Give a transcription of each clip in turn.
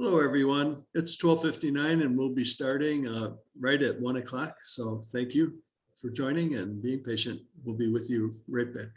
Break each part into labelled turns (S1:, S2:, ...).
S1: Hello, everyone. It's 12:59 and we'll be starting right at 1 o'clock. So thank you for joining and being patient. We'll be with you right back.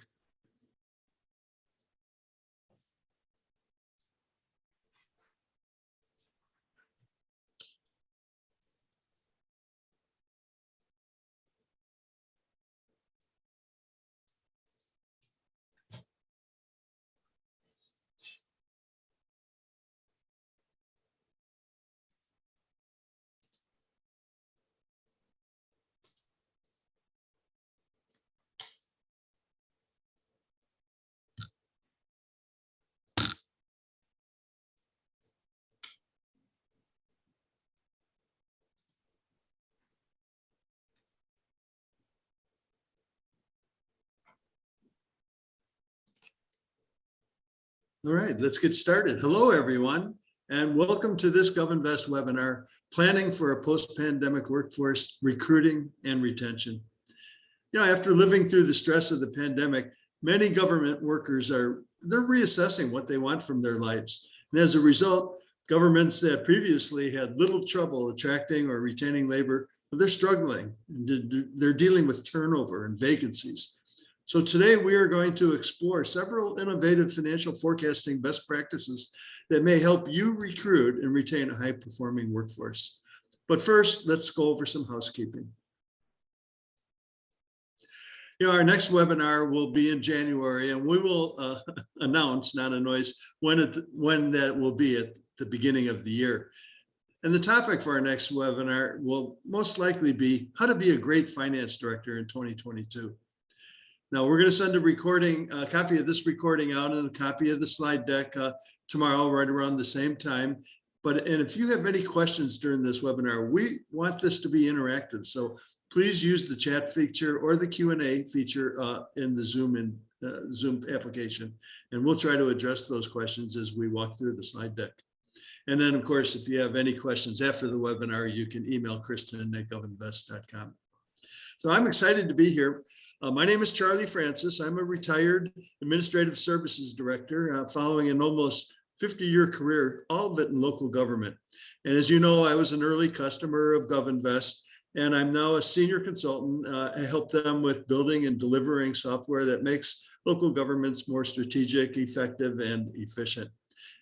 S1: All right, let's get started. Hello, everyone, and welcome to this GovInvest webinar, Planning for a Post-Pandemic Workforce Recruiting and Retention. You know, after living through the stress of the pandemic, many government workers they're reassessing what they want from their lives. And as a result, governments that previously had little trouble attracting or retaining labor, they're struggling. They're dealing with turnover and vacancies. So today we are going to explore several innovative financial forecasting best practices that may help you recruit and retain a high-performing workforce. But first, let's go over some housekeeping. You know, our next webinar will be in January, and we will announce, not a noise, when that will be at the beginning of the year. And the topic for our next webinar will most likely be how to be a great finance director in 2022. Now, we're going to send a copy of this recording out and a copy of the slide deck tomorrow, right around the same time. And if you have any questions during this webinar, we want this to be interactive. So please use the chat feature or the Q&A feature in the Zoom application. And we'll try to address those questions as we walk through the slide deck. And then, of course, if you have any questions after the webinar, you can email Kristen@govinvest.com. So I'm excited to be here. My name is Charlie Francis. I'm a retired administrative services director following an almost 50-year career, all of it in local government. And as you know, I was an early customer of GovInvest, and I'm now a senior consultant. I help them with building and delivering software that makes local governments more strategic, effective, and efficient.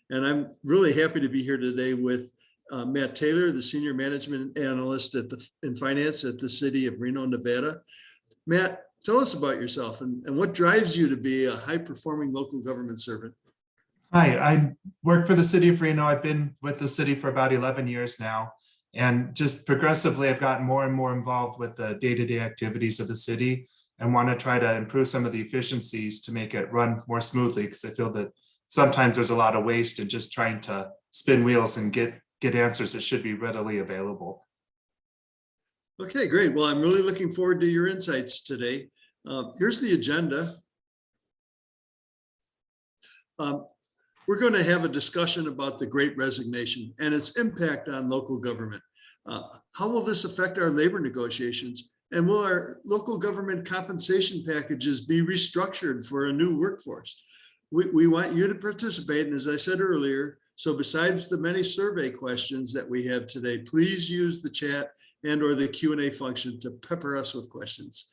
S1: And I'm really happy to be here today with Matt Taylor, the Senior Management Analyst in Finance at the City of Reno, Nevada. Matt, tell us about yourself and what drives you to be a high-performing local government servant.
S2: Hi, I work for the City of Reno. I've been with the city for about 11 years now. And just progressively, I've gotten more and more involved with the day-to-day activities of the city and want to try to improve some of the efficiencies to make it run more smoothly, because I feel that sometimes there's a lot of waste in just trying to spin wheels and get answers that should be readily available.
S1: Okay, great. Well, I'm really looking forward to your insights today. Here's the agenda. We're going to have a discussion about the Great Resignation and its impact on local government. How will this affect our labor negotiations? And will our local government compensation packages be restructured for a new workforce? We want you to participate. And as I said earlier, so besides the many survey questions that we have today, please use the chat and/or the Q&A function to pepper us with questions.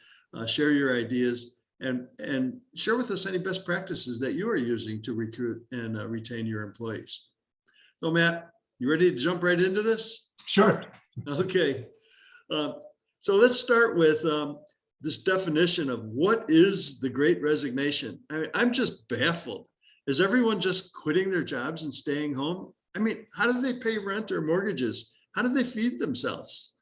S1: Share your ideas and share with us any best practices that you are using to recruit and retain your employees. So Matt, you ready to jump right into this?
S2: Sure.
S1: Okay. So let's start with this definition of what is the Great Resignation. I mean, I'm just baffled. Is everyone just quitting their jobs and staying home? I mean, how do they pay rent or mortgages? How do they feed themselves?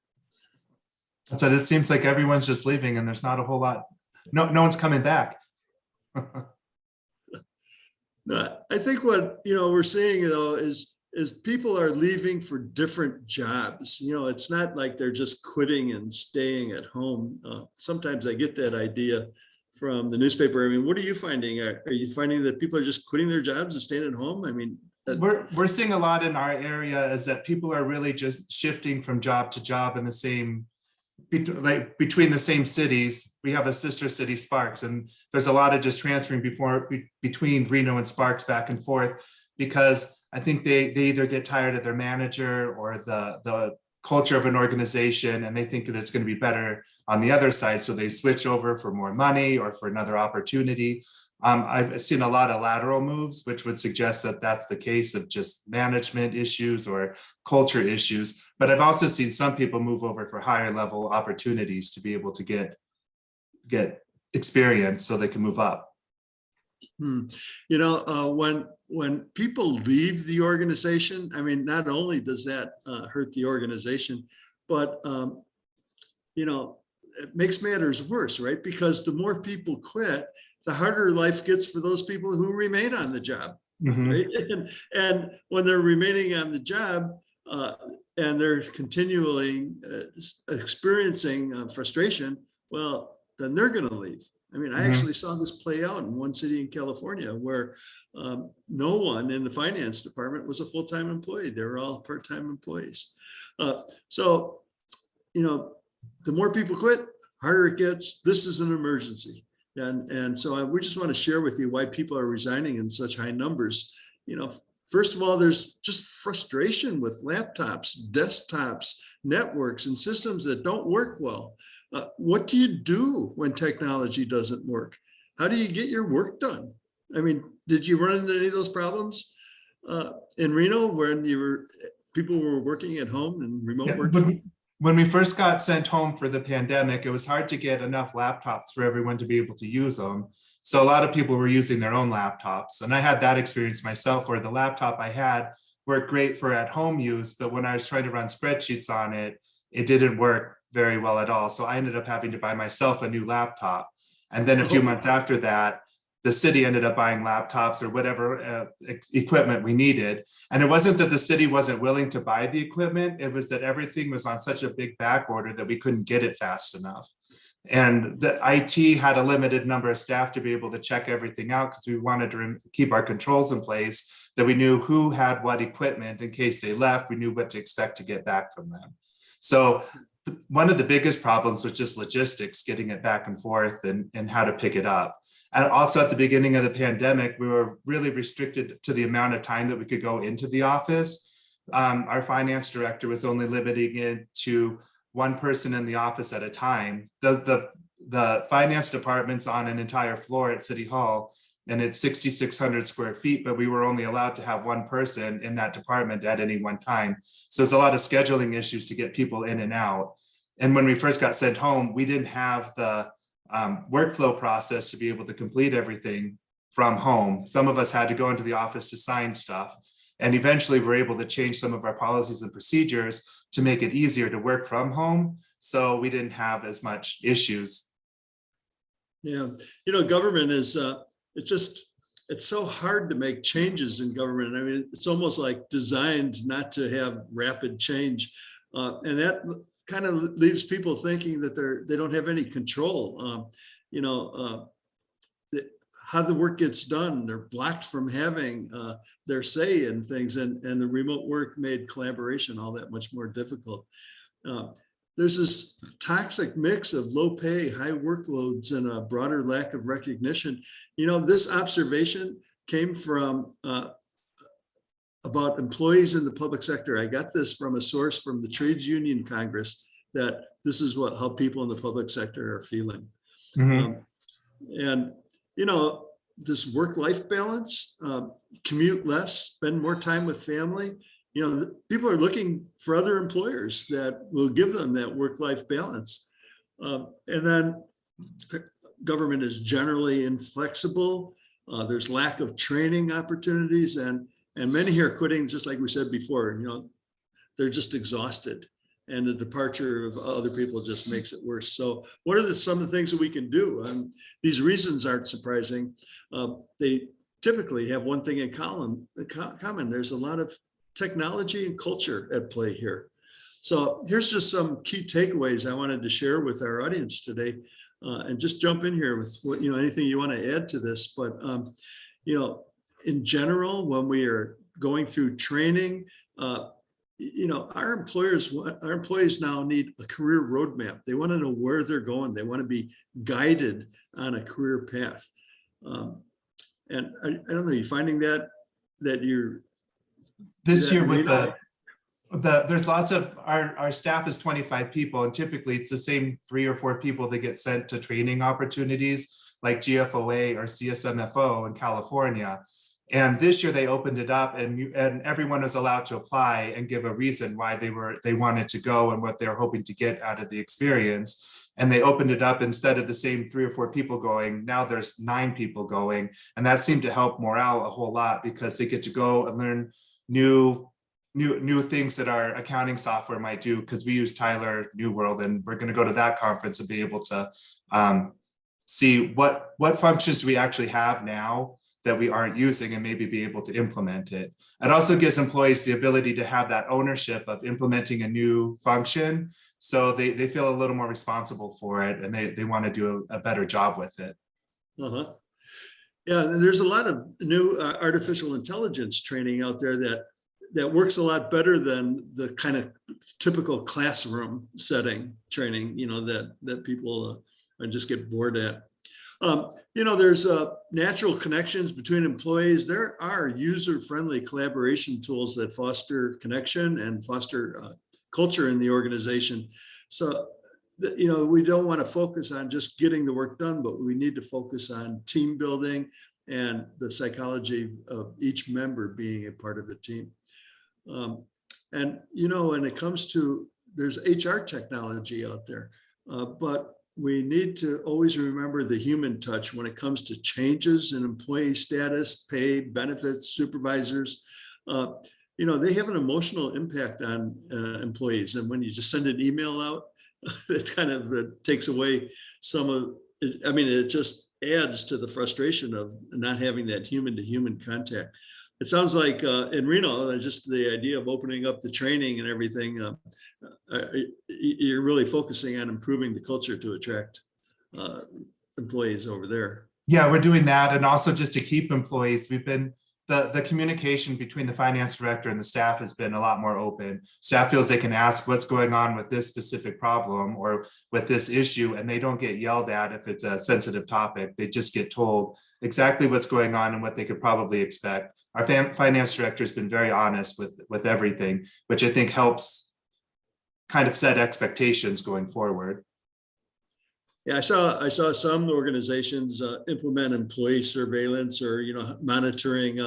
S2: So it seems like everyone's just leaving and there's not a whole lot. No one's coming back.
S1: I think what we're seeing though is people are leaving for different jobs. It's not like they're just quitting and staying at home. Sometimes I get that idea from the newspaper. I mean, what are you finding? Are you finding that people are just quitting their jobs and staying at home? I mean,
S2: we're seeing a lot in our area is that people are really just shifting from job to job in the same, between the same cities. We have a sister city, Sparks, and there's a lot of just transferring between Reno and Sparks back and forth. because I think they either get tired of their manager or the culture of an organization, and they think that it's going to be better on the other side. So they switch over for more money or for another opportunity. I've seen a lot of lateral moves, which would suggest that that's the case of just management issues or culture issues. But I've also seen some people move over for higher level opportunities to be able to get experience so they can move up.
S1: You know, when people leave the organization, I mean, not only does that hurt the organization, but you know, it makes matters worse, right? Because the more people quit, the harder life gets for those people who remain on the job, right? And when they're remaining on the job and they're continually experiencing frustration, well, then they're going to leave. I mean, I actually saw this play out in one city in California where no one in the finance department was a full-time employee. They were all part-time employees. So, you know, the more people quit, harder it gets. This is an emergency. And so we just want to share with you why people are resigning in such high numbers. You know, first of all, there's just frustration with laptops, desktops, networks, and systems that don't work well. What do you do when technology doesn't work? How do you get your work done? I mean, did you run into any of those problems in Reno when people were working at home and remote working?
S2: When we first got sent home for the pandemic, it was hard to get enough laptops for everyone to be able to use them. So a lot of people were using their own laptops. And I had that experience myself where the laptop I had worked great for at-home use, but when I was trying to run spreadsheets on it, it didn't work very well at all. So I ended up having to buy myself a new laptop. And then a few months after that, the city ended up buying laptops or whatever equipment we needed. And it wasn't that the city wasn't willing to buy the equipment. It was that everything was on such a big back order that we couldn't get it fast enough. And the IT had a limited number of staff to be able to check everything out because we wanted to keep our controls in place, that we knew who had what equipment in case they left. We knew what to expect to get back from them. So one of the biggest problems was just logistics, getting it back and forth and how to pick it up. And also at the beginning of the pandemic, we were really restricted to the amount of time that we could go into the office. Our finance director was only limiting it to one person in the office at a time. The finance department's on an entire floor at City Hall, and it's 6,600 square feet, but we were only allowed to have one person in that department at any one time. So there's a lot of scheduling issues to get people in and out. And when we first got sent home, we didn't have the workflow process to be able to complete everything from home. Some of us had to go into the office to sign stuff. And eventually we're able to change some of our policies and procedures to make it easier to work from home. So we didn't have as much issues.
S1: Yeah, you know, government is, it's so hard to make changes in government. I mean, it's almost like designed not to have rapid change. And that kind of leaves people thinking that they don't have any control. You know, how the work gets done, they're blocked from having their say in things, and the remote work made collaboration all that much more difficult. There's this toxic mix of low pay, high workloads, and a broader lack of recognition. You know, this observation came from about employees in the public sector. I got this from a source from the Trades Union Congress, that this is how people in the public sector are feeling. And, you know, this work-life balance, commute less, spend more time with family. You know, people are looking for other employers that will give them that work-life balance. And then government is generally inflexible. There's lack of training opportunities, and many are quitting, just like we said before. You know, they're just exhausted, and the departure of other people just makes it worse. So what are some of the things that we can do? These reasons aren't surprising. They typically have one thing in common. There's a lot of technology and culture at play here. So here's just some key takeaways I wanted to share with our audience today, and just jump in here with what, you know, anything you want to add to this. But you know, in general, when we are going through training, you know, our employees now need a career roadmap. They want to know where they're going. They want to be guided on a career path. And I don't know, you finding that that you're
S2: This
S1: that
S2: year with
S1: Reno?
S2: there's lots of, our staff is 25 people, and typically it's the same 3 or 4 people that get sent to training opportunities like GFOA or CSMFO in California. And this year they opened it up, and everyone was allowed to apply and give a reason why they wanted to go and what they're hoping to get out of the experience. And they opened it up, instead of the same 3 or 4 people going, now there's 9 people going. And that seemed to help morale a whole lot, because they get to go and learn new things that our accounting software might do, because we use Tyler New World, and we're going to go to that conference and be able to see what functions do we actually have now that we aren't using, and maybe be able to implement it. It also gives employees the ability to have that ownership of implementing a new function, so they feel a little more responsible for it, and they want to do a better job with it.
S1: Uh-huh. Yeah, there's a lot of new artificial intelligence training out there that works a lot better than the kind of typical classroom setting training, that people just get bored at. There's natural connections between employees. There are user-friendly collaboration tools that foster connection and foster culture in the organization. So, we don't want to focus on just getting the work done, but we need to focus on team building and the psychology of each member being a part of the team. When it comes to, there's HR technology out there, but we need to always remember the human touch when it comes to changes in employee status, pay, benefits, supervisors. They have an emotional impact on employees. And when you just send an email out, it kind of takes away some of it. I mean, it just adds to the frustration of not having that human to human contact. It sounds like in Reno, just the idea of opening up the training and everything, you're really focusing on improving the culture to attract employees over there.
S2: Yeah, we're doing that. And also just to keep employees, we've been, the communication between the finance director and the staff has been a lot more open. Staff feels they can ask what's going on with this specific problem or with this issue, and they don't get yelled at if it's a sensitive topic. They just get told exactly what's going on and what they could probably expect. Our finance director has been very honest with everything, which I think helps kind of set expectations going forward.
S1: Yeah, I saw some organizations implement employee surveillance or monitoring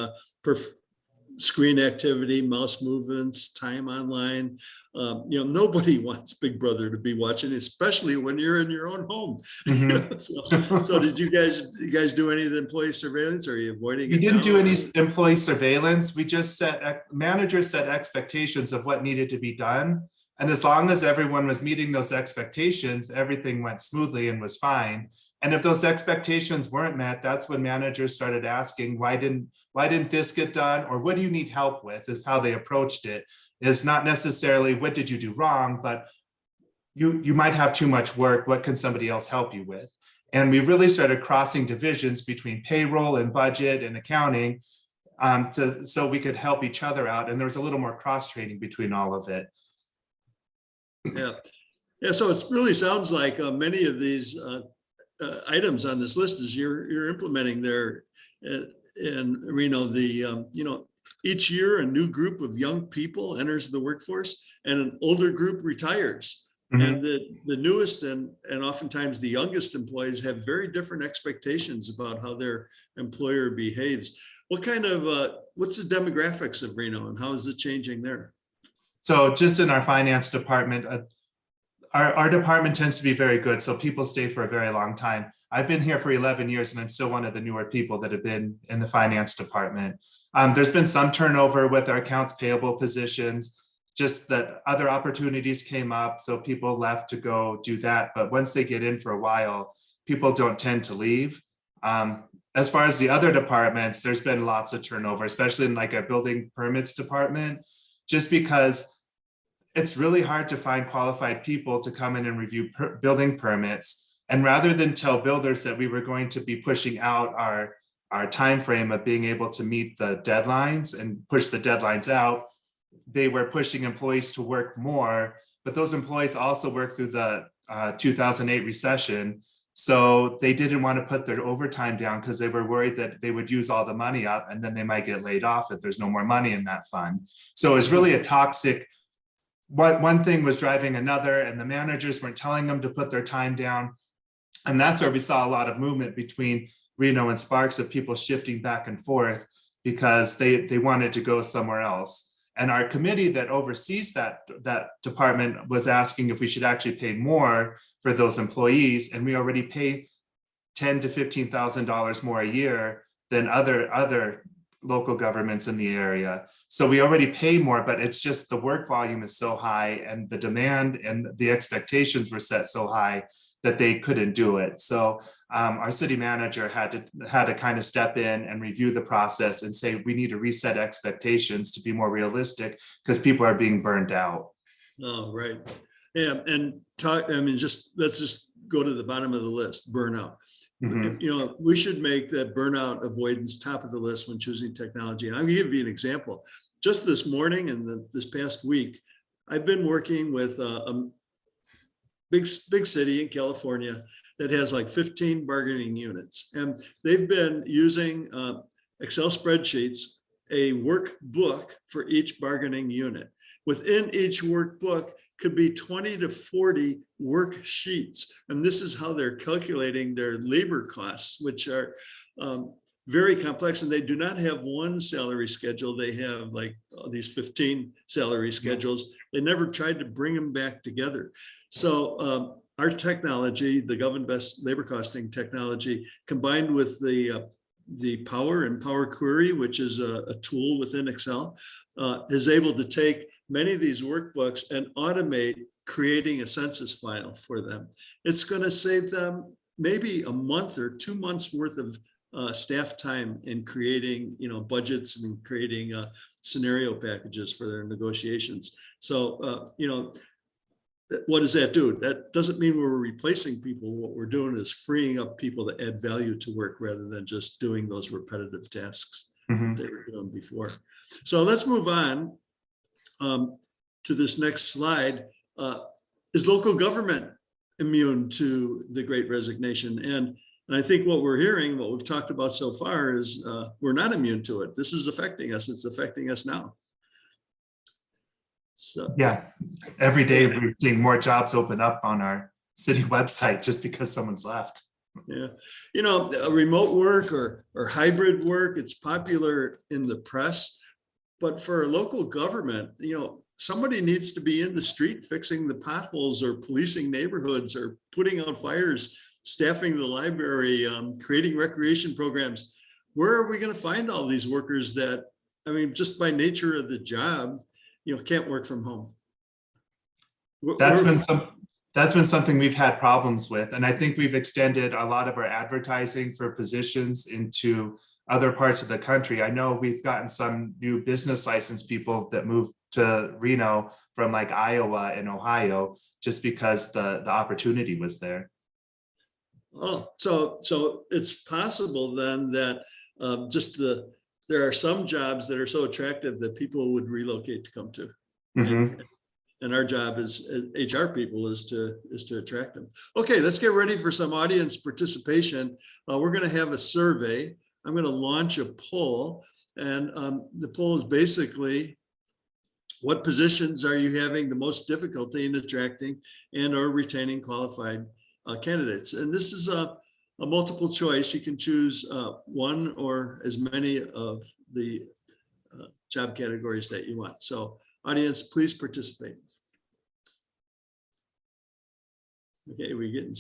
S1: screen activity, mouse movements, time online. Nobody wants Big Brother to be watching, especially when you're in your own home.
S2: Mm-hmm.
S1: So did you guys do any of the employee surveillance, or are you avoiding it?
S2: We didn't do any employee surveillance. We just managers set expectations of what needed to be done. And as long as everyone was meeting those expectations, everything went smoothly and was fine. And if those expectations weren't met, that's when managers started asking, why didn't this get done? Or what do you need help with, is how they approached it. It's not necessarily what did you do wrong, but you might have too much work. What can somebody else help you with? And we really started crossing divisions between payroll and budget and accounting so we could help each other out. And there was a little more cross training between all of it.
S1: Yeah. So it really sounds like many of these items on this list is you're implementing there in Reno. Each year a new group of young people enters the workforce and an older group retires. Mm-hmm. And the newest and oftentimes the youngest employees have very different expectations about how their employer behaves. What's the demographics of Reno, and how is it changing there?
S2: So just in our finance department, our department tends to be very good. So people stay for a very long time. I've been here for 11 years and I'm still one of the newer people that have been in the finance department. There's been some turnover with our accounts payable positions, just that other opportunities came up. So people left to go do that. But once they get in for a while, people don't tend to leave. As far as the other departments, there's been lots of turnover, especially in like our building permits department. Just because it's really hard to find qualified people to come in and review building permits. And rather than tell builders that we were going to be pushing out our time frame of being able to meet the deadlines and push the deadlines out, they were pushing employees to work more. But those employees also worked through the 2008 recession. So they didn't want to put their overtime down because they were worried that they would use all the money up and then they might get laid off if there's no more money in that fund. So it's really a toxic, one thing was driving another, and the managers weren't telling them to put their time down. And that's where we saw a lot of movement between Reno and Sparks of people shifting back and forth because they wanted to go somewhere else. And our committee that oversees that department was asking if we should actually pay more for those employees, and we already pay $10,000 to $15,000 more a year than other local governments in the area. So we already pay more, but it's just the work volume is so high and the demand and the expectations were set so high that they couldn't do it. So our city manager had to kind of step in and review the process and say, we need to reset expectations to be more realistic because people are being burned out.
S1: Oh, right. Yeah, and let's just go to the bottom of the list, burnout.
S2: Mm-hmm.
S1: We should make that burnout avoidance top of the list when choosing technology. And I'm gonna give you an example. Just this morning and this past week, I've been working with a big city in California that has like 15 bargaining units. And they've been using Excel spreadsheets, a workbook for each bargaining unit. Within each workbook could be 20 to 40 worksheets. And this is how they're calculating their labor costs, which are very complex. And they do not have one salary schedule. They have like these 15 salary schedules. They never tried to bring them back together. So our technology, the GovInvest labor costing technology, combined with the Power and Power Query, which is a tool within Excel, is able to take many of these workbooks and automate creating a census file for them. It's going to save them maybe a month or 2 months worth of staff time in creating, budgets and creating scenario packages for their negotiations. So, what does that do? That doesn't mean we're replacing people. What we're doing is freeing up people to add value to work rather than just doing those repetitive tasks that they were doing before. So let's move on to this next slide. Is local government immune to the Great Resignation? And I think what we're hearing, what we've talked about so far is we're not immune to it. This is affecting us. It's affecting us now. So
S2: yeah, every day we're seeing more jobs open up on our city website just because someone's left.
S1: Yeah, remote work or hybrid work, it's popular in the press, but for a local government, somebody needs to be in the street fixing the potholes or policing neighborhoods or putting out fires, staffing the library, creating recreation programs. Where are we going to find all these workers that, just by nature of the job, can't work from home?
S2: That's been something we've had problems with. And I think we've extended a lot of our advertising for positions into other parts of the country. I know we've gotten some new business license people that moved to Reno from like Iowa and Ohio, just because the opportunity was there.
S1: Oh, so it's possible then that there are some jobs that are so attractive that people would relocate to come to. And our job as HR people is to attract them. Okay, let's get ready for some audience participation. We're going to have a survey. I'm going to launch a poll, and the poll is basically, what positions are you having the most difficulty in attracting and or retaining qualified candidates? And this is a multiple choice. You can choose one or as many of the job categories that you want. So audience, please participate. Okay, we're getting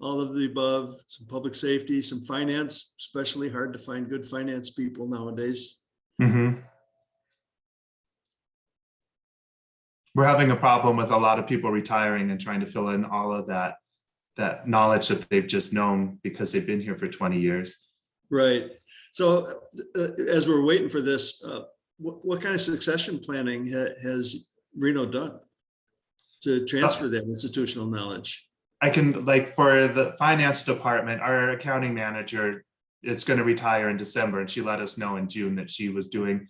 S1: all of the above, some public safety, some finance, especially hard to find good finance people nowadays.
S2: We're having a problem with a lot of people retiring and trying to fill in all of that knowledge that they've just known because they've been here for 20 years.
S1: Right. So as we're waiting for this, what kind of succession planning has Reno done to transfer that institutional knowledge?
S2: I can, like, for the finance department, our accounting manager is going to retire in December, and she let us know in June that she was doing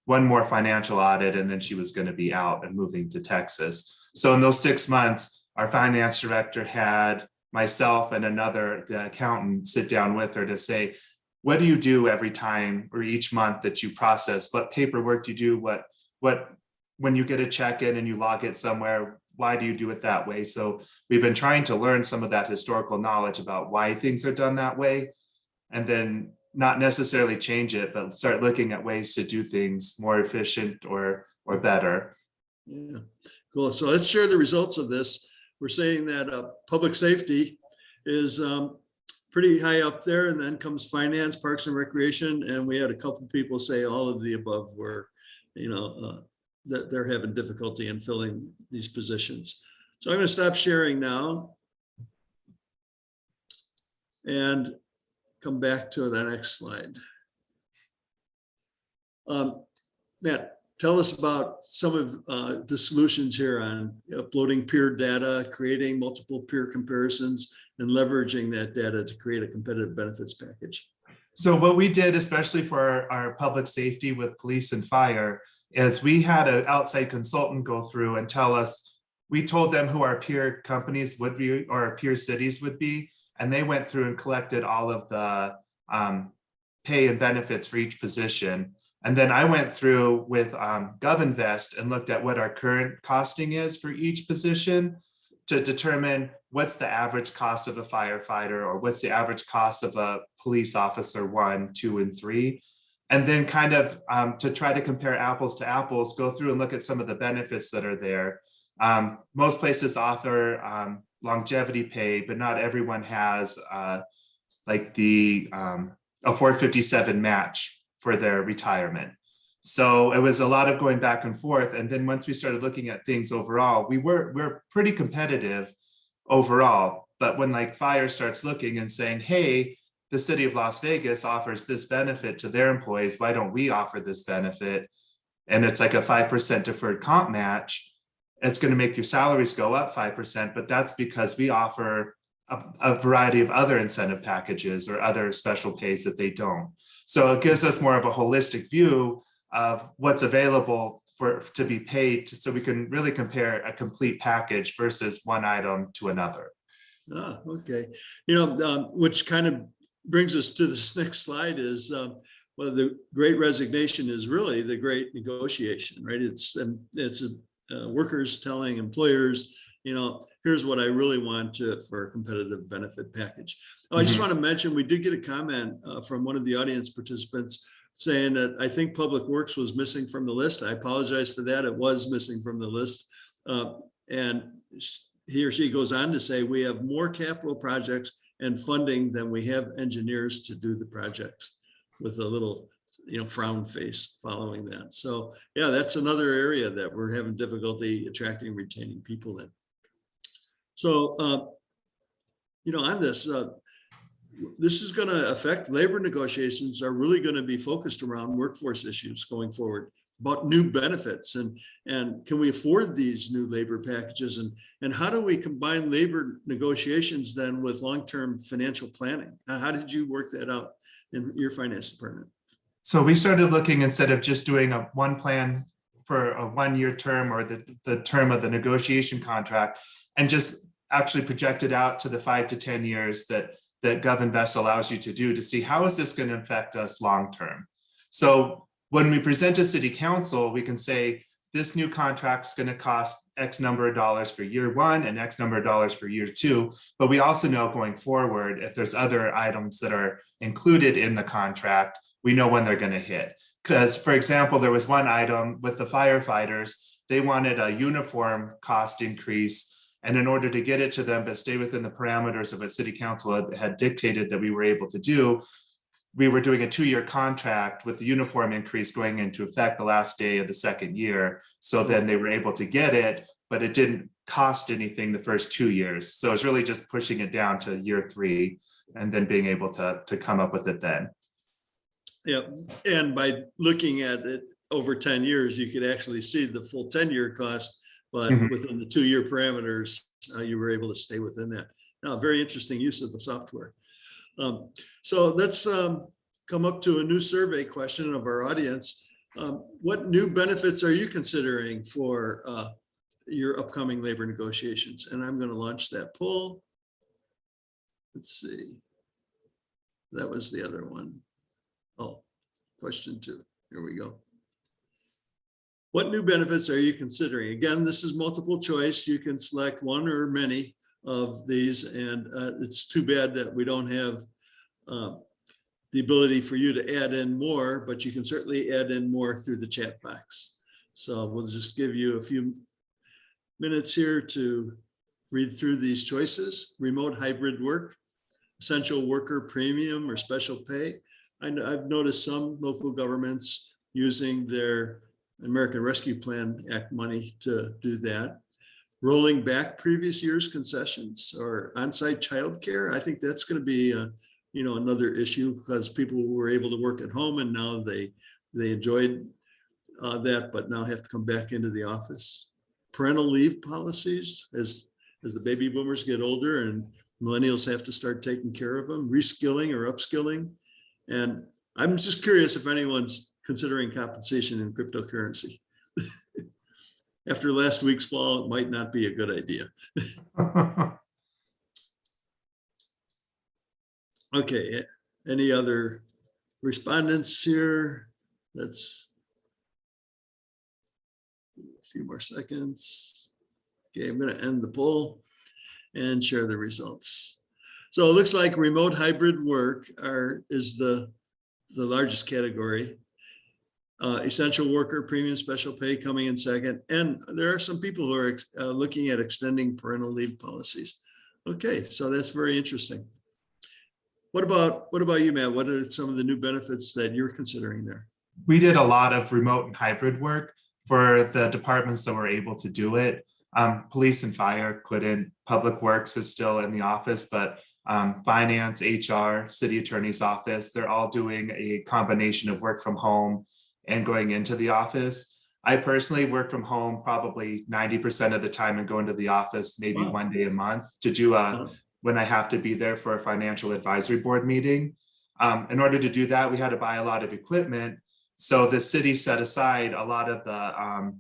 S2: one more financial audit and then she was going to be out and moving to Texas. So in those 6 months, our finance director had myself and another, the accountant, sit down with her to say, what do you do every time or each month that you process? What paperwork do you do? What when you get a check in and you log it somewhere, why do you do it that way? So we've been trying to learn some of that historical knowledge about why things are done that way, and then not necessarily change it, but start looking at ways to do things more efficient or better.
S1: Yeah, cool. So let's share the results of this. We're saying that public safety is pretty high up there, and then comes finance, parks and recreation. And we had a couple of people say all of the above were, that they're having difficulty in filling these positions. So I'm going to stop sharing now and come back to the next slide. Matt, tell us about some of the solutions here on uploading peer data, creating multiple peer comparisons, and leveraging that data to create a competitive benefits package.
S2: So what we did, especially for our public safety with police and fire, is we had an outside consultant go through and tell us, we told them who our peer companies would be or our peer cities would be, and they went through and collected all of the pay and benefits for each position. And then I went through with GovInvest and looked at what our current costing is for each position to determine what's the average cost of a firefighter or what's the average cost of a police officer 1, 2, and 3. And then kind of to try to compare apples to apples, go through and look at some of the benefits that are there. Most places offer longevity pay, but not everyone has like the a 457 match for their retirement. So it was a lot of going back and forth. And then once we started looking at things overall, we're pretty competitive overall. But when like fire starts looking and saying, hey, the city of Las Vegas offers this benefit to their employees, why don't we offer this benefit? And it's like a 5% deferred comp match. It's going to make your salaries go up 5%, but that's because we offer a variety of other incentive packages or other special pays that they don't. So it gives us more of a holistic view of what's available to be paid, so we can really compare a complete package versus one item to another.
S1: Ah, okay. Which kind of brings us to this next slide is, well, the great resignation is really the great negotiation, right? It's workers telling employers, here's what I really want for a competitive benefit package. I just want to mention, we did get a comment from one of the audience participants saying that I think Public Works was missing from the list. I apologize for that. It was missing from the list. And he or she goes on to say, we have more capital projects and funding than we have engineers to do the projects, with a little frown face following that. So yeah, that's another area that we're having difficulty attracting and retaining people in. So on this, this is going to affect labor negotiations are really going to be focused around workforce issues going forward, about new benefits and can we afford these new labor packages, and how do we combine labor negotiations then with long-term financial planning? How did you work that out in your finance department?
S2: So we started looking, instead of just doing one plan for a 1-year term or the term of the negotiation contract, and just actually projected out to the 5 to 10 years that GovInvest allows you to do, to see how is this going to affect us long term. So when we present to city council, we can say this new contract is going to cost X number of dollars for year 1 and X number of dollars for year 2. But we also know going forward, if there's other items that are included in the contract, we know when they're going to hit. Because, for example, there was one item with the firefighters, they wanted a uniform cost increase. And in order to get it to them, but stay within the parameters of what city council had dictated that we were able to do, we were doing a 2-year contract with the uniform increase going into effect the last day of the 2nd year. So then they were able to get it, but it didn't cost anything the first 2 years. So it's really just pushing it down to year 3 and then being able to come up with it then.
S1: Yeah, and by looking at it over 10 years, you could actually see the full 10-year cost, but within the 2-year parameters, you were able to stay within that. Now, very interesting use of the software. So let's come up to a new survey question of our audience. What new benefits are you considering for your upcoming labor negotiations? And I'm going to launch that poll. let's see. That was the other one. Oh, question 2. Here we go. What new benefits are you considering? Again, this is multiple choice. You can select one or many of these, and it's too bad that we don't have the ability for you to add in more, but you can certainly add in more through the chat box. So we'll just give you a few minutes here to read through these choices. Remote hybrid work, essential worker premium or special pay. I've noticed some local governments using their American Rescue Plan Act money to do that. Rolling back previous year's concessions or on-site childcare. I think that's going to be another issue because people were able to work at home and now they enjoyed that, but now have to come back into the office. Parental leave policies as the baby boomers get older and millennials have to start taking care of them, reskilling or upskilling. And I'm just curious if anyone's considering compensation in cryptocurrency. After last week's fall, it might not be a good idea. Okay, any other respondents here? Let's a few more seconds. Okay, I'm going to end the poll and share the results. So it looks like remote hybrid work is the largest category. Essential worker premium special pay coming in second. And there are some people who are looking at extending parental leave policies. Okay, so that's very interesting. What about you, Matt? What are some of the new benefits that you're considering there?
S2: We did a lot of remote and hybrid work for the departments that were able to do it. Police and fire couldn't. Public Works is still in the office, but finance, HR, city attorney's office, they're all doing a combination of work from home and going into the office. I personally work from home probably 90% of the time and go into the office maybe one day a month to do when I have to be there for a financial advisory board meeting. In order to do that, we had to buy a lot of equipment. So the city set aside a lot of the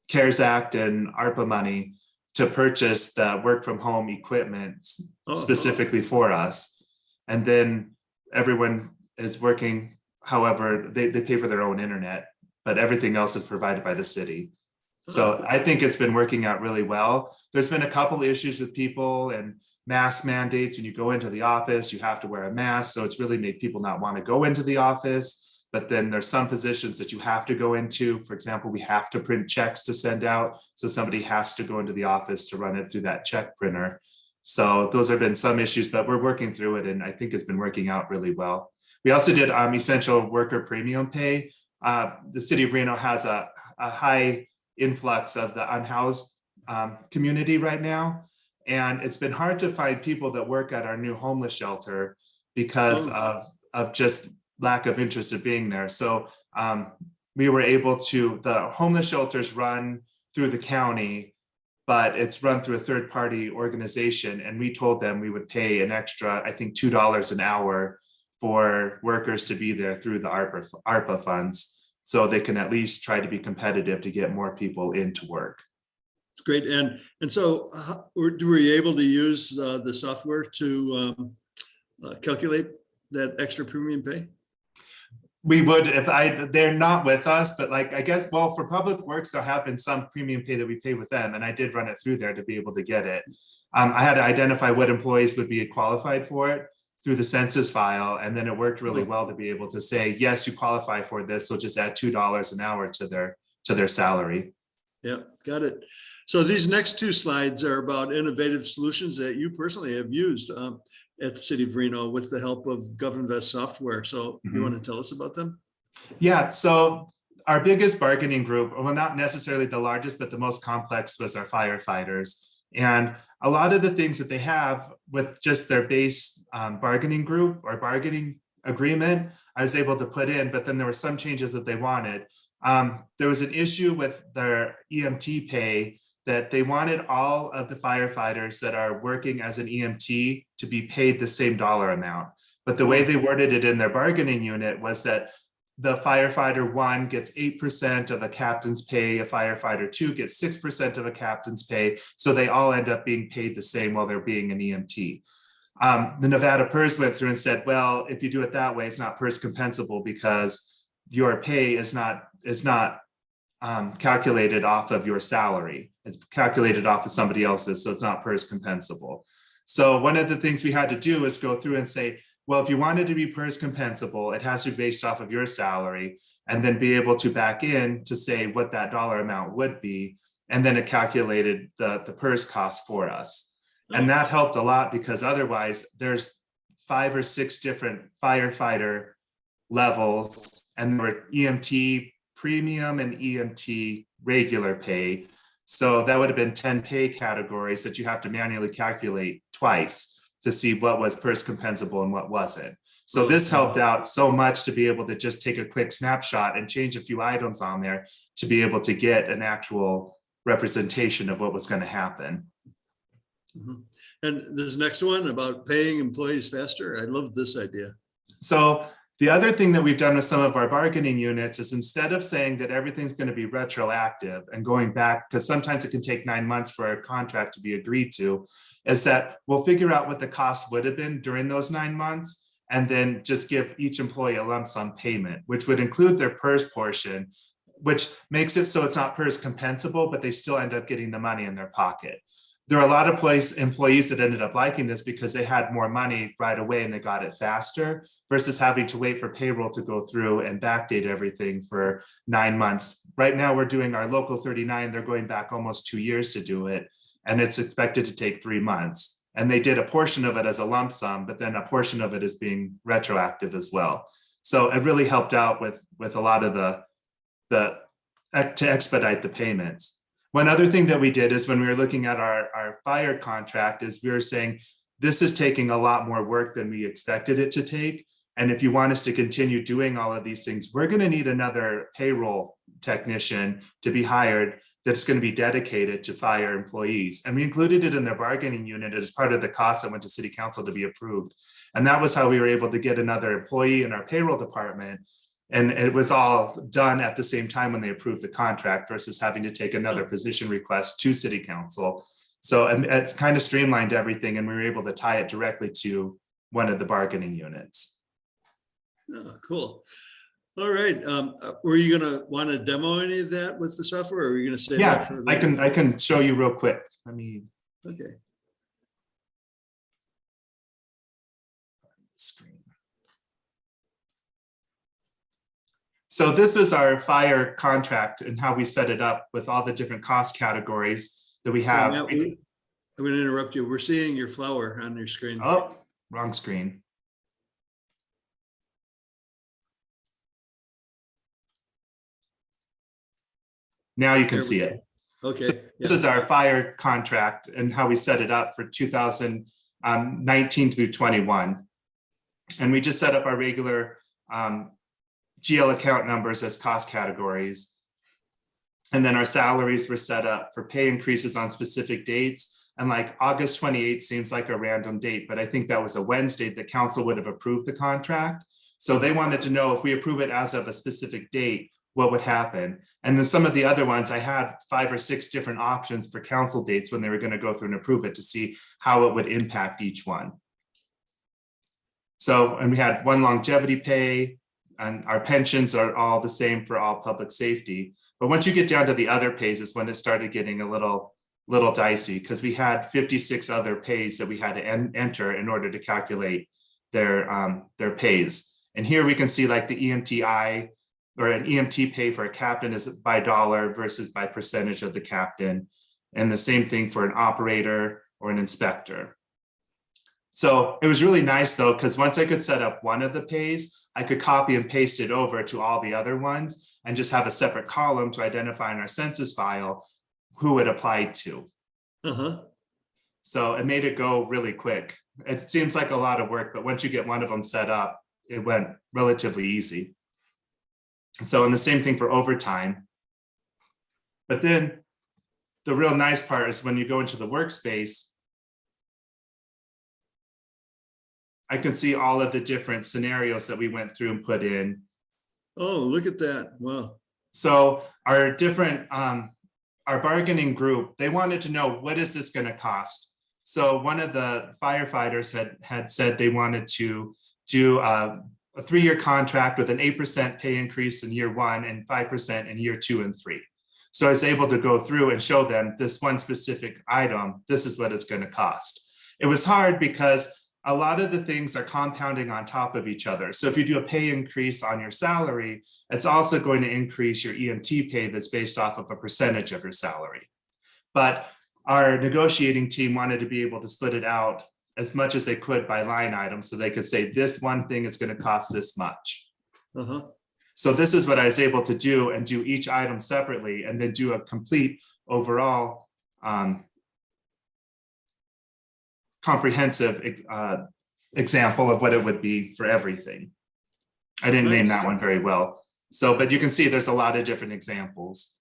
S2: CARES Act and ARPA money to purchase the work from home equipment specifically for us. And then everyone is working, however, they pay for their own internet, but everything else is provided by the city. So I think it's been working out really well. There's been a couple issues with people and mask mandates. When you go into the office, you have to wear a mask. So it's really made people not want to go into the office. But then there's some positions that you have to go into. For example, we have to print checks to send out. So somebody has to go into the office to run it through that check printer. So those have been some issues, but we're working through it. And I think it's been working out really well. We also did essential worker premium pay. The City of Reno has a high influx of the unhoused community right now. And it's been hard to find people that work at our new homeless shelter because of just lack of interest of being there. So we were able to, the homeless shelters run through the county, but it's run through a third-party organization. And we told them we would pay an extra, I think, $2 an hour for workers to be there through the ARPA funds. So they can at least try to be competitive to get more people into work.
S1: It's great. And so were you able to use the software to calculate that extra premium pay?
S2: We would if they're not with us, but like, I guess, well, for Public Works, there have been some premium pay that we pay with them. And I did run it through there to be able to get it. I had to identify what employees would be qualified for it through the census file. And then it worked really well to be able to say, yes, you qualify for this. So just add $2 an hour to their salary.
S1: Yeah, got it. So these next two slides are about innovative solutions that you personally have used at the City of Reno with the help of GovInvest software. So you want to tell us about them?
S2: Yeah, so our biggest bargaining group, well, not necessarily the largest, but the most complex was our firefighters. And a lot of the things that they have with just their base bargaining group or bargaining agreement, I was able to put in, but then there were some changes that they wanted. There was an issue with their EMT pay that they wanted all of the firefighters that are working as an EMT to be paid the same dollar amount. But the way they worded it in their bargaining unit was that the firefighter 1 gets 8% of a captain's pay, a firefighter 2 gets 6% of a captain's pay. So they all end up being paid the same while they're being an EMT. the Nevada PERS went through and said, well, if you do it that way, it's not PERS compensable because your pay is not calculated off of your salary. It's calculated off of somebody else's, so it's not PERS compensable. So one of the things we had to do is go through and say, well, if you wanted to be PERS compensable, it has to be based off of your salary, and then be able to back in to say what that dollar amount would be. And then it calculated the PERS cost for us. And that helped a lot, because otherwise there's 5 or 6 different firefighter levels, and there were EMT premium and EMT regular pay. So that would have been 10 pay categories that you have to manually calculate twice to see what was PERS compensable and what wasn't. So this helped out so much to be able to just take a quick snapshot and change a few items on there to be able to get an actual representation of what was going to happen.
S1: Mm-hmm. And this next one about paying employees faster, I love this idea.
S2: So the other thing that we've done with some of our bargaining units is, instead of saying that everything's going to be retroactive and going back, because sometimes it can take 9 months for a contract to be agreed to, is that we'll figure out what the cost would have been during those 9 months, and then just give each employee a lump sum payment, which would include their PERS portion, which makes it so it's not PERS compensable, but they still end up getting the money in their pocket. There are a lot of employees that ended up liking this because they had more money right away and they got it faster, versus having to wait for payroll to go through and backdate everything for 9 months. Right now, we're doing our local 39. They're going back almost 2 years to do it, and it's expected to take 3 months. And they did a portion of it as a lump sum, but then a portion of it is being retroactive as well. So it really helped out with a lot of to expedite the payments. One other thing that we did is, when we were looking at our fire contract, is we were saying, this is taking a lot more work than we expected it to take. And if you want us to continue doing all of these things, we're going to need another payroll technician to be hired that's going to be dedicated to fire employees. And we included it in the bargaining unit as part of the cost that went to city council to be approved. And that was how we were able to get another employee in our payroll department. And it was all done at the same time when they approved the contract, versus having to take another position request to city council. So it kind of streamlined everything, and we were able to tie it directly to one of the bargaining units.
S1: Oh, cool. All right. Were you going to want to demo any of that with the software, or are you going to say?
S2: Yeah, I can show you real quick. Let me.
S1: Okay.
S2: Screen. So this is our fire contract and how we set it up with all the different cost categories that we have.
S1: So, Matt, I'm going to interrupt you. We're seeing your flower on your screen.
S2: Oh, wrong screen. Now you can see it.
S1: Okay.
S2: So this is our fire contract and how we set it up for 2019 through 21. And we just set up our regular GL account numbers as cost categories. And then our salaries were set up for pay increases on specific dates. And like August 28th seems like a random date, but I think that was a Wednesday that council would have approved the contract. So they wanted to know, if we approve it as of a specific date, what would happen? And then some of the other ones, I had 5 or 6 different options for council dates when they were going to go through and approve it, to see how it would impact each one. So, and we had one longevity pay, and our pensions are all the same for all public safety. But once you get down to the other pays is when it started getting a little dicey, because we had 56 other pays that we had to enter in order to calculate their pays. And here we can see like the EMTI, or an EMT pay for a captain is by dollar versus by percentage of the captain. And the same thing for an operator or an inspector. So it was really nice though, because once I could set up one of the pays, I could copy and paste it over to all the other ones and just have a separate column to identify in our census file who it applied to. So it made it go really quick. It seems like a lot of work, but once you get one of them set up, it went relatively easy. So, and the same thing for overtime. But then the real nice part is when you go into the workspace, I can see all of the different scenarios that we went through and put in.
S1: Oh, look at that. Wow.
S2: So our different, our bargaining group, they wanted to know, what is this going to cost? So one of the firefighters had said they wanted to do a 3-year contract with an 8% pay increase in year 1 and 5% in year 2 and 3. So I was able to go through and show them this one specific item, this is what it's going to cost. It was hard because a lot of the things are compounding on top of each other. So if you do a pay increase on your salary, it's also going to increase your EMT pay that's based off of a percentage of your salary. But our negotiating team wanted to be able to split it out as much as they could by line item, so they could say this one thing is going to cost this much. So this is what I was able to do, and do each item separately, and then do a complete overall comprehensive example of what it would be for everything. I didn't name that one very well. So, but you can see there's a lot of different examples.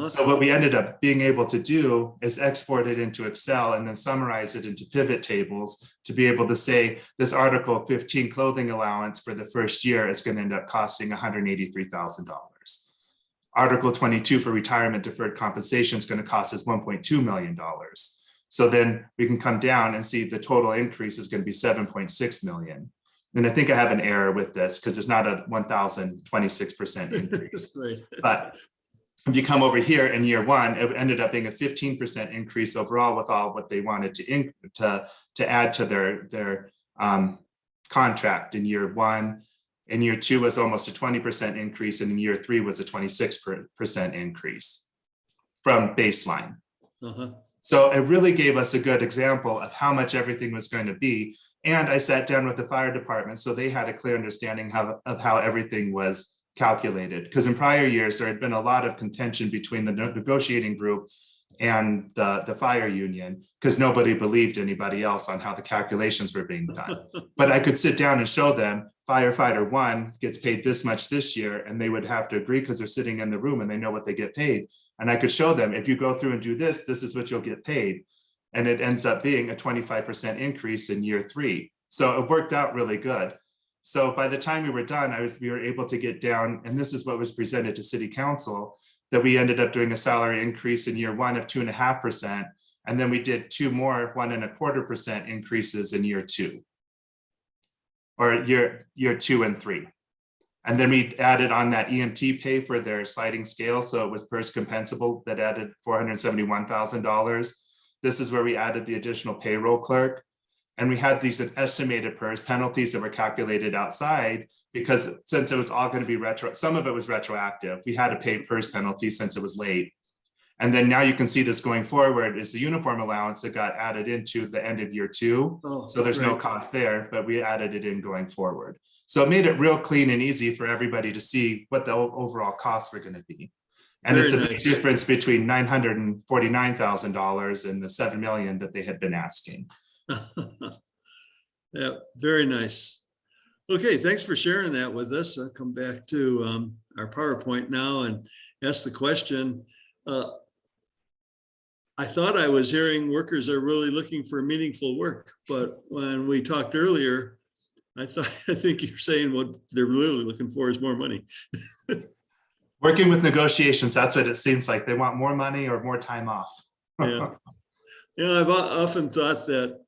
S2: So what we ended up being able to do is export it into Excel and then summarize it into pivot tables to be able to say this Article 15 clothing allowance for the first year is going to end up costing $183,000. Article 22 for retirement deferred compensation is going to cost us $1.2 million. So then we can come down and see the total increase is going to be 7.6 million. And I think I have an error with this because it's not a 1,026% increase.
S1: Right.
S2: But if you come over here in year 1, it ended up being a 15% increase overall with all what they wanted to add to their contract in year 1. In year 2 was almost a 20% increase, and in year 3 was a 26% increase from baseline. So it really gave us a good example of how much everything was going to be. And I sat down with the fire department, so they had a clear understanding of how everything was calculated. Because in prior years, there had been a lot of contention between the negotiating group and the fire union, because nobody believed anybody else on how the calculations were being done. But I could sit down and show them firefighter 1 gets paid this much this year, and they would have to agree because they're sitting in the room and they know what they get paid. And I could show them, if you go through and do this, this is what you'll get paid. And it ends up being a 25% increase in year 3. So it worked out really good. So by the time we were done, we were able to get down, and this is what was presented to City Council, that we ended up doing a salary increase in year 1 of 2.5%. And then we did 2 more 1.25% increases in year 2, or year 2 and 3. And then we added on that EMT pay for their sliding scale. So it was PERS compensable that added $471,000. This is where we added the additional payroll clerk. And we had these estimated PERS penalties that were calculated outside, because since it was all going to be some of it was retroactive. We had to pay PERS penalties since it was late. And then now you can see this going forward is the uniform allowance that got added into the end of year 2. So there's no cost there, but we added it in going forward. So it made it real clean and easy for everybody to see what the overall costs were going to be. And it's a big difference between $949,000 and the $7 million that they had been asking.
S1: Yeah, very nice. Okay, thanks for sharing that with us. I'll come back to our PowerPoint now and ask the question. I thought I was hearing workers are really looking for meaningful work, but when we talked earlier, I think you're saying what they're really looking for is more money.
S2: Working with negotiations, that's what it seems like. They want more money or more time off.
S1: Yeah. I've often thought that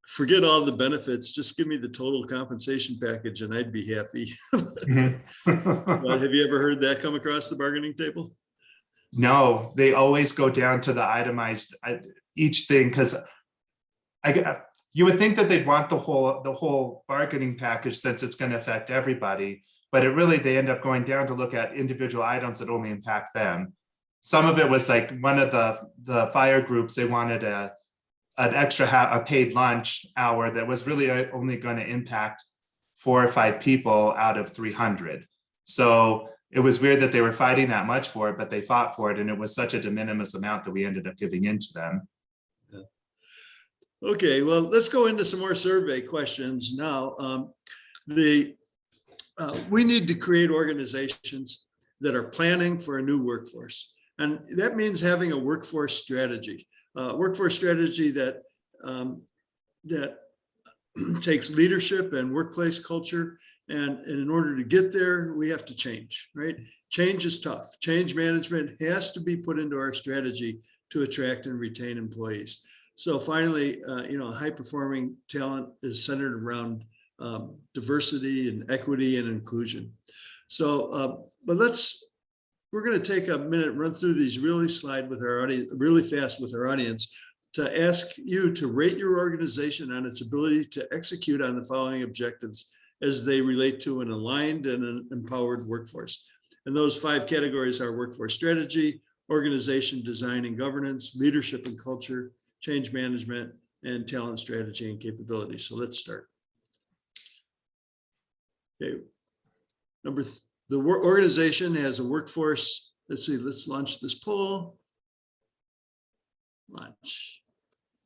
S1: forget all the benefits, just give me the total compensation package and I'd be happy. Have you ever heard that come across the bargaining table?
S2: No, they always go down to the itemized each thing, because you would think that they'd want the whole bargaining package since it's going to affect everybody, but they end up going down to look at individual items that only impact them. Some of it was like one of the fire groups, they wanted an extra a paid lunch hour that was really only going to impact 4 or 5 people out of 300. So it was weird that they were fighting that much for it, but they fought for it. And it was such a de minimis amount that we ended up giving in to them.
S1: Yeah. Okay, well, let's go into some more survey questions now. We need to create organizations that are planning for a new workforce. And that means having a workforce strategy that takes leadership and workplace culture. And in order to get there, we have to change, right? Change is tough. Change management has to be put into our strategy to attract and retain employees. So finally, high performing talent is centered around diversity and equity and inclusion. So, but we're going to take a minute, run through these really fast with our audience, to ask you to rate your organization on its ability to execute on the following objectives as they relate to an aligned and an empowered workforce. And those 5 categories are workforce strategy, organization design and governance, leadership and culture, change management, and talent strategy and capability. So let's start. Okay. The organization has a workforce. Let's see, let's launch this poll. Launch.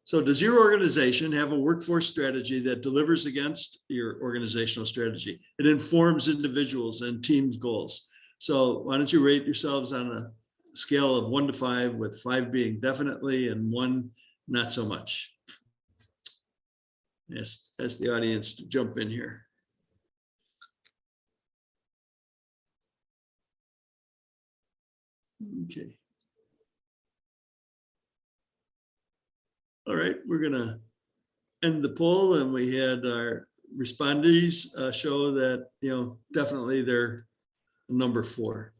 S1: So does your organization have a workforce strategy that delivers against your organizational strategy? It informs individuals and teams' goals. So why don't you rate yourselves on a scale of 1 to 5, with 5 being definitely and 1 not so much. Yes, ask the audience to jump in here. Okay. All right, we're gonna end the poll, and we had our respondees show that, definitely they're number 4.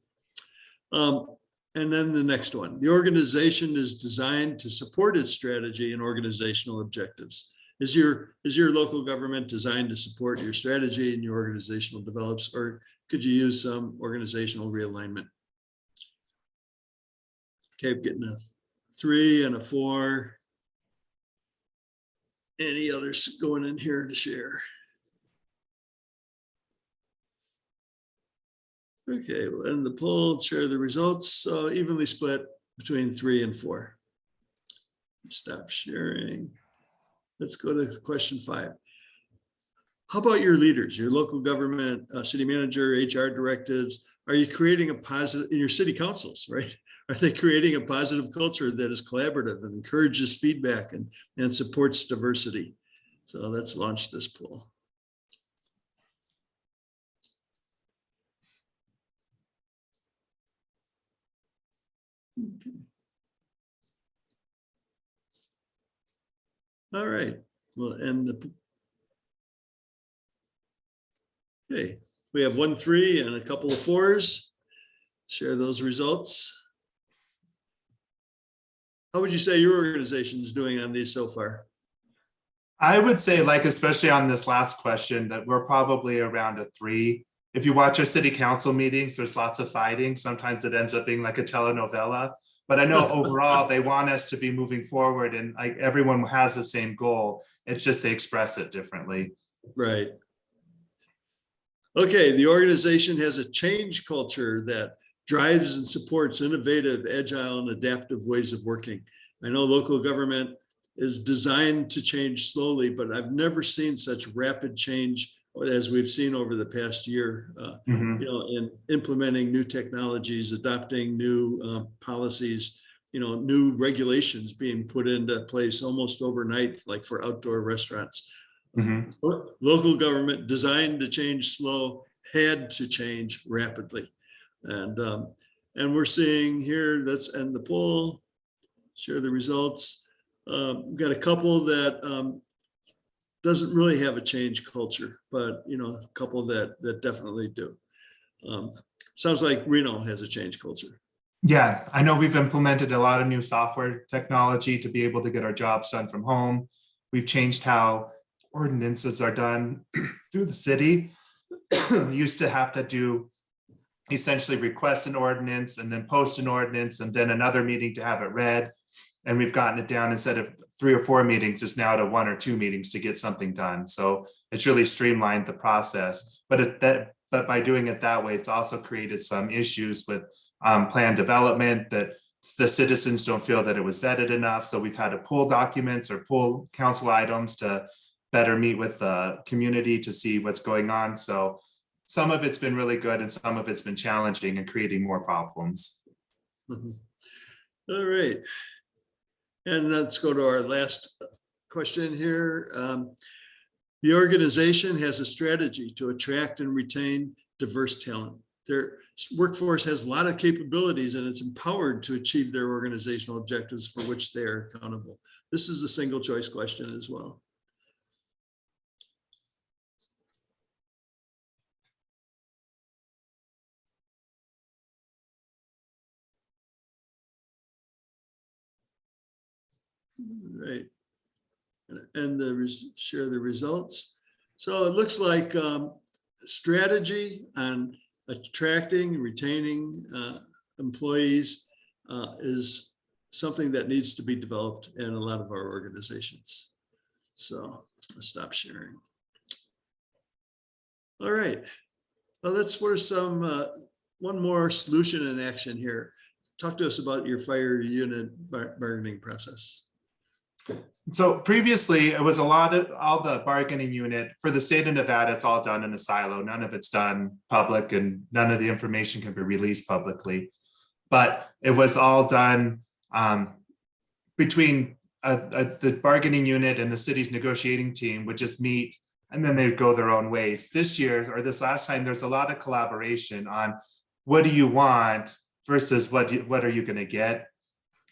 S1: And then the next one, the organization is designed to support its strategy and organizational objectives. Is your local government designed to support your strategy and your organizational develops, or could you use some organizational realignment? Okay, I'm getting a 3 and a 4. Any others going in here to share? Okay, we'll end the poll, share the results. So evenly split between 3 and 4. Stop sharing. Let's go to question 5. How about your leaders, your local government, city manager, HR directives? Are you creating a positive in your city councils, right? Are they creating a positive culture that is collaborative and encourages feedback and supports diversity? So let's launch this poll. Okay. All right, we'll end the. Okay, we have 1 3 and a couple of 4s. Share those results. How would you say your organization is doing on these so far?
S2: I would say, especially on this last question, that we're probably around a 3. If you watch our city council meetings, there's lots of fighting. Sometimes it ends up being like a telenovela. But I know overall they want us to be moving forward, and everyone has the same goal. It's just they express it differently.
S1: Right. Okay, the organization has a change culture that drives and supports innovative, agile, and adaptive ways of working. I know local government is designed to change slowly, but I've never seen such rapid change as we've seen over the past year, in implementing new technologies, adopting new policies, new regulations being put into place almost overnight, like for outdoor restaurants. Local government designed to change slow, had to change rapidly. And we're seeing here, let's end the poll, share the results. We've got a couple that doesn't really have a change culture, but a couple that definitely do. Sounds like Reno has a change culture.
S2: Yeah, I know we've implemented a lot of new software technology to be able to get our jobs done from home. We've changed how ordinances are done through the city. We used to have to essentially request an ordinance and then post an ordinance and then another meeting to have it read. And we've gotten it down, instead of 3 or 4 meetings, it's now to 1 or 2 meetings to get something done. So it's really streamlined the process. But by doing it that way, it's also created some issues with plan development, that the citizens don't feel that it was vetted enough. So we've had to pull documents or pull council items to better meet with the community to see what's going on. So some of it's been really good and some of it's been challenging and creating more problems.
S1: All right. And let's go to our last question here. The organization has a strategy to attract and retain diverse talent. their workforce has a lot of capabilities and it's empowered to achieve their organizational objectives for which they are accountable. This is a single choice question as well. Right. And share the results. So it looks like strategy on attracting and retaining employees is something that needs to be developed in a lot of our organizations. So I'll stop sharing. All right. Well, that's where one more solution in action here. Talk to us about your fire unit bargaining process.
S2: So previously, it was all the bargaining unit for the state of Nevada. It's all done in a silo. None of it's done public, and none of the information can be released publicly. But it was all done between the bargaining unit and the city's negotiating team would just meet, and then they'd go their own ways. This year, or this last time, there's a lot of collaboration on what do you want versus what are you going to get.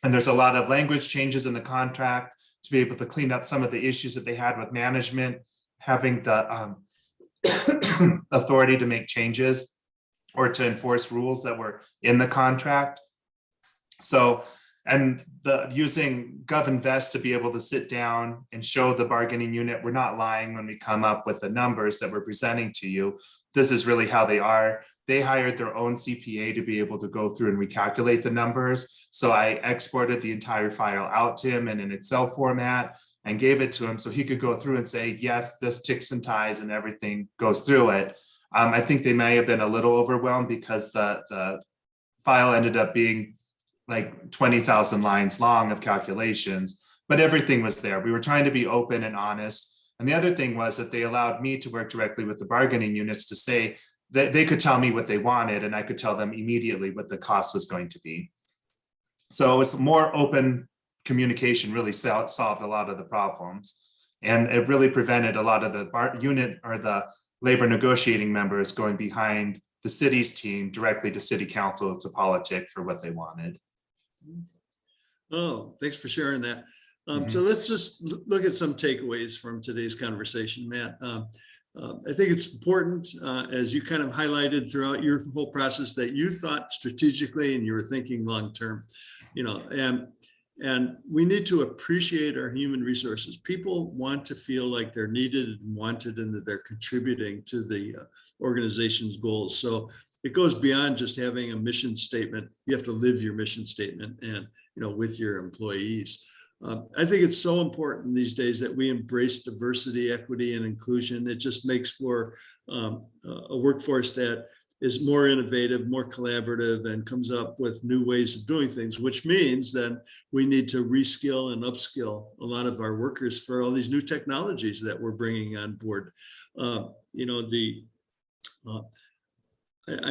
S2: And there's a lot of language changes in the contract to be able to clean up some of the issues that they had with management, having the authority to make changes or to enforce rules that were in the contract. So, and using GovInvest to be able to sit down and show the bargaining unit, we're not lying when we come up with the numbers that we're presenting to you. This is really how they are. They hired their own CPA to be able to go through and recalculate the numbers. So I exported the entire file out to him in an Excel format and gave it to him so he could go through and say, yes, this ticks and ties and everything goes through it. I think they may have been a little overwhelmed because the file ended up being like 20,000 lines long of calculations, but everything was there. We were trying to be open and honest. And the other thing was that they allowed me to work directly with the bargaining units to say that they could tell me what they wanted and I could tell them immediately what the cost was going to be. So it was more open communication, really solved a lot of the problems. And it really prevented a lot of the unit or the labor negotiating members going behind the city's team directly to city council to politic for what they wanted.
S1: Oh, thanks for sharing that. So let's just look at some takeaways from today's conversation, Matt. I think it's important, as you kind of highlighted throughout your whole process, that you thought strategically and you were thinking long-term, and we need to appreciate our human resources. People want to feel like they're needed and wanted and that they're contributing to the organization's goals. So it goes beyond just having a mission statement. You have to live your mission statement and, with your employees. I think it's so important these days that we embrace diversity, equity, and inclusion. It just makes for a workforce that is more innovative, more collaborative, and comes up with new ways of doing things, which means then we need to reskill and upskill a lot of our workers for all these new technologies that we're bringing on board. I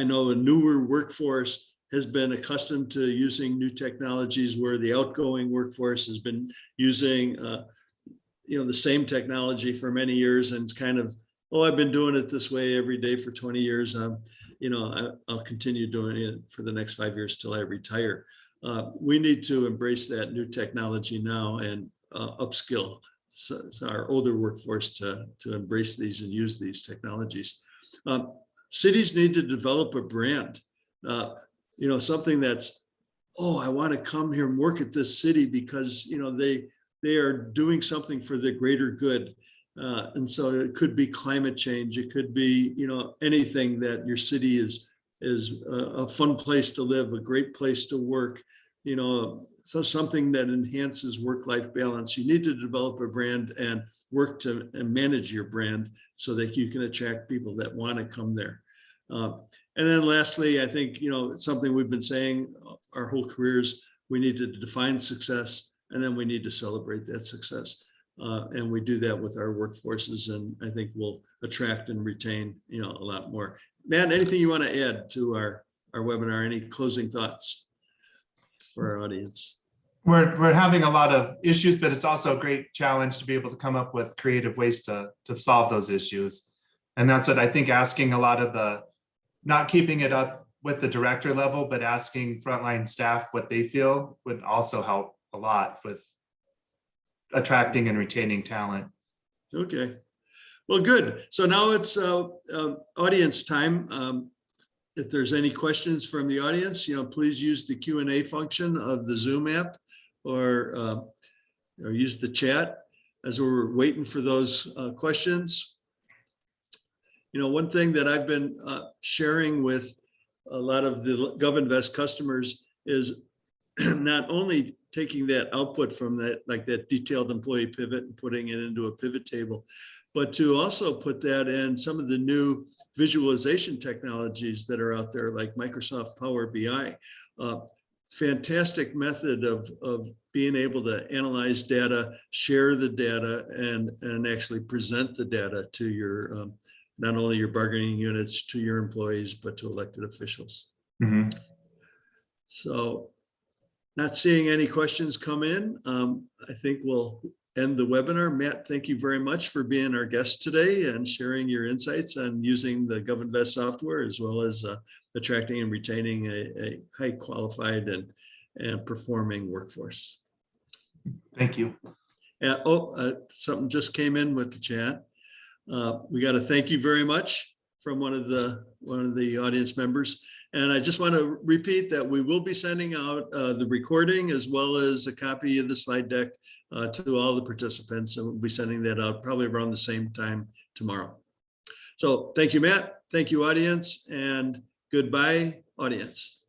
S1: know a newer workforce has been accustomed to using new technologies where the outgoing workforce has been using the same technology for many years, and it's kind of, oh, I've been doing it this way every day for 20 years. I'll continue doing it for the next 5 years till I retire. We need to embrace that new technology now and upskill our older workforce to embrace these and use these technologies. Cities need to develop a brand. Something that's, oh, I want to come here and work at this city because, they are doing something for the greater good. And so it could be climate change. It could be, anything that your city is a fun place to live, a great place to work, so something that enhances work-life balance. You need to develop a brand and work to and manage your brand so that you can attract people that want to come there. And then lastly, I think, it's something we've been saying our whole careers, we need to define success, and then we need to celebrate that success. And we do that with our workforces, and I think we'll attract and retain, a lot more. Matt, anything you want to add to our webinar? Any closing thoughts for our audience?
S2: We're having a lot of issues, but it's also a great challenge to be able to come up with creative ways to solve those issues. And that's what I think asking a lot of not keeping it up with the director level, but asking frontline staff what they feel would also help a lot with attracting and retaining talent.
S1: Okay, well, good. So now it's audience time. If there's any questions from the audience, please use the Q&A function of the Zoom app, or use the chat as we're waiting for those questions. One thing that I've been sharing with a lot of the GovInvest customers is not only taking that output from that, like that detailed employee pivot, and putting it into a pivot table, but to also put that in some of the new visualization technologies that are out there, like Microsoft Power BI. Fantastic method of being able to analyze data, share the data, and actually present the data to your not only your bargaining units, to your employees, but to elected officials.
S2: Mm-hmm.
S1: So, not seeing any questions come in, I think we'll end the webinar. Matt, thank you very much for being our guest today and sharing your insights on using the GovInvest software, as well as attracting and retaining a high qualified and performing workforce.
S2: Thank you.
S1: Something just came in with the chat. We got to thank you very much from one of the audience members. And I just want to repeat that we will be sending out the recording as well as a copy of the slide deck to all the participants, and we'll be sending that out probably around the same time tomorrow. So thank you, Matt. Thank you, audience, and goodbye, audience.